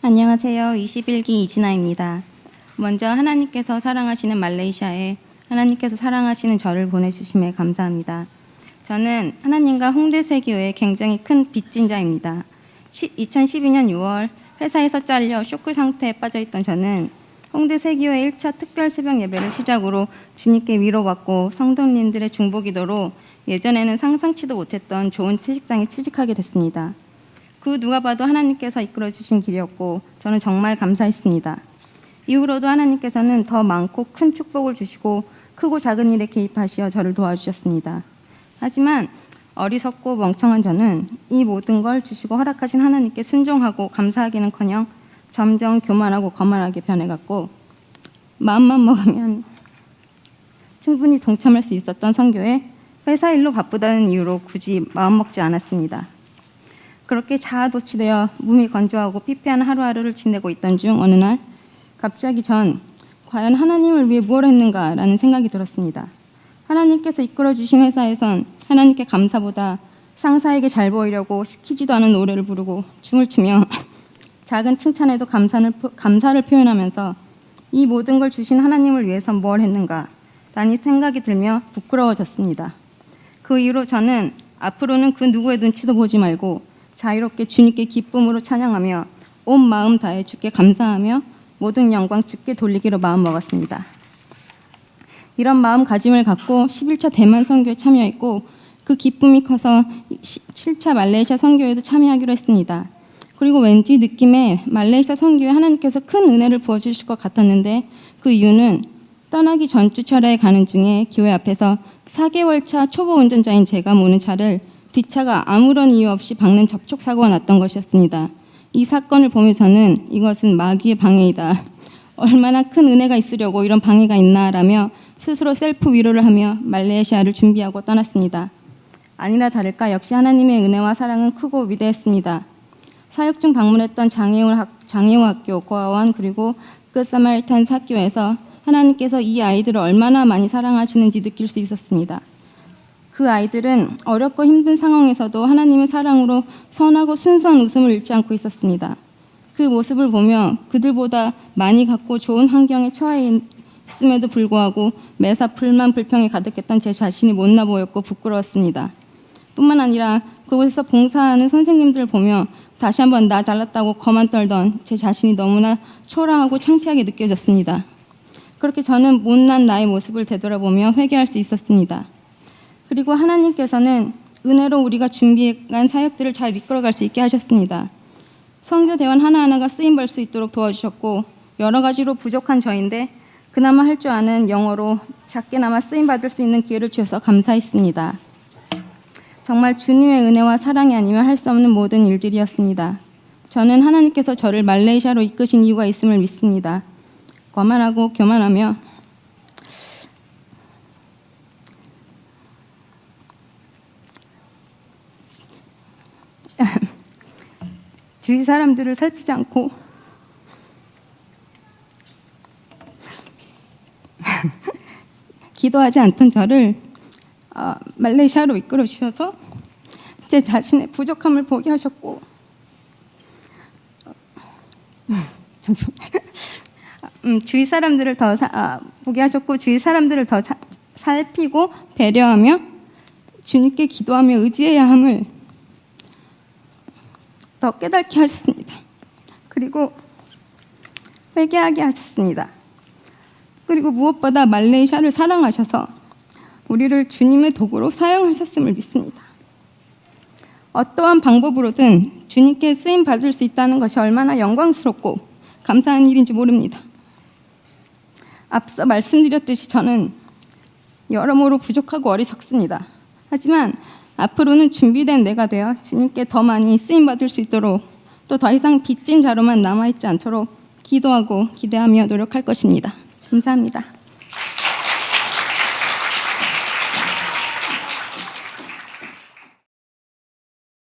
안녕하세요. 21기 이진아입니다. 먼저 하나님께서 사랑하시는 말레이시아에 하나님께서 사랑하시는 저를 보내주심에 감사합니다. 저는 하나님과 홍대세교회의 굉장히 큰 빚진 자입니다. 2012년 6월 회사에서 잘려 쇼크 상태에 빠져있던 저는 홍대세교회 1차 특별 새벽 예배를 시작으로 주님께 위로받고 성도님들의 중보기도로 예전에는 상상치도 못했던 좋은 채식장에 취직하게 됐습니다. 그 누가 봐도 하나님께서 이끌어주신 길이었고 저는 정말 감사했습니다. 이후로도 하나님께서는 더 많고 큰 축복을 주시고 크고 작은 일에 개입하시어 저를 도와주셨습니다. 하지만 어리석고 멍청한 저는 이 모든 걸 주시고 허락하신 하나님께 순종하고 감사하기는커녕 점점 교만하고 거만하게 변해갔고 마음만 먹으면 충분히 동참할 수 있었던 선교에 회사 일로 바쁘다는 이유로 굳이 마음먹지 않았습니다. 그렇게 자아도취되어 몸이 건조하고 피폐한 하루하루를 지내고 있던 중 어느 날 갑자기 전 과연 하나님을 위해 무엇을 했는가라는 생각이 들었습니다. 하나님께서 이끌어주신 회사에선 하나님께 감사보다 상사에게 잘 보이려고 시키지도 않은 노래를 부르고 춤을 추며 작은 칭찬에도 감사를 표현하면서 이 모든 걸 주신 하나님을 위해서 뭘 했는가 라는 생각이 들며 부끄러워졌습니다. 그 이후로 저는 앞으로는 그 누구의 눈치도 보지 말고 자유롭게 주님께 기쁨으로 찬양하며 온 마음 다해 주께 감사하며 모든 영광 주께 돌리기로 마음먹었습니다. 이런 마음가짐을 갖고 11차 대만 선교에 참여했고 그 기쁨이 커서 7차 말레이시아 선교에도 참여하기로 했습니다. 그리고 왠지 느낌에 말레이시아 선교에 하나님께서 큰 은혜를 부어주실 것 같았는데 그 이유는 떠나기 전주 철야에 가는 중에 교회 앞에서 4개월차 초보 운전자인 제가 모는 차를 뒷차가 아무런 이유 없이 박는 접촉사고가 났던 것이었습니다. 이 사건을 보면서는 이것은 마귀의 방해이다. 얼마나 큰 은혜가 있으려고 이런 방해가 있나라며 스스로 셀프 위로를 하며 말레이시아를 준비하고 떠났습니다. 아니나 다를까 역시 하나님의 은혜와 사랑은 크고 위대했습니다. 사역 중 방문했던 장애우 학교, 고아원 그리고 끝사마리탄 학교에서 하나님께서 이 아이들을 얼마나 많이 사랑하시는지 느낄 수 있었습니다. 그 아이들은 어렵고 힘든 상황에서도 하나님의 사랑으로 선하고 순수한 웃음을 잃지 않고 있었습니다. 그 모습을 보며 그들보다 많이 갖고 좋은 환경에 처해 있음에도 불구하고 매사 불만 불평이 가득했던 제 자신이 못나 보였고 부끄러웠습니다. 뿐만 아니라 그곳에서 봉사하는 선생님들을 보며 다시 한번 나 잘났다고 거만 떨던 제 자신이 너무나 초라하고 창피하게 느껴졌습니다. 그렇게 저는 못난 나의 모습을 되돌아보며 회개할 수 있었습니다. 그리고 하나님께서는 은혜로 우리가 준비한 사역들을 잘 이끌어갈 수 있게 하셨습니다. 선교 대원 하나하나가 쓰임받을 수 있도록 도와주셨고 여러 가지로 부족한 저인데 그나마 할 줄 아는 영어로 작게나마 쓰임받을 수 있는 기회를 주셔서 감사했습니다. 정말 주님의 은혜와 사랑이 아니면 할 수 없는 모든 일들이었습니다. 저는 하나님께서 저를 말레이시아로 이끄신 이유가 있음을 믿습니다. 거만하고 교만하며 주위 사람들을 살피지 않고 기도하지 않던 저를 말레이시아로 이끌어 주셔서 제 자신의 부족함을 보게 하셨고 주위 사람들을 더 보게 하셨고 주위 사람들을 더 살피고 배려하며 주님께 기도하며 의지해야 함을 더 깨닫게 하셨습니다. 그리고 회개하게 하셨습니다. 그리고 무엇보다 말레이시아를 사랑하셔서 우리를 주님의 도구로 사용하셨음을 믿습니다. 어떠한 방법으로든 주님께 쓰임 받을 수 있다는 것이 얼마나 영광스럽고 감사한 일인지 모릅니다. 앞서 말씀드렸듯이 저는 여러모로 부족하고 어리석습니다. 하지만 앞으로는 준비된 내가 되어 주님께 더 많이 쓰임 받을 수 있도록 또 더 이상 빚진 자로만 남아있지 않도록 기도하고 기대하며 노력할 것입니다. 감사합니다.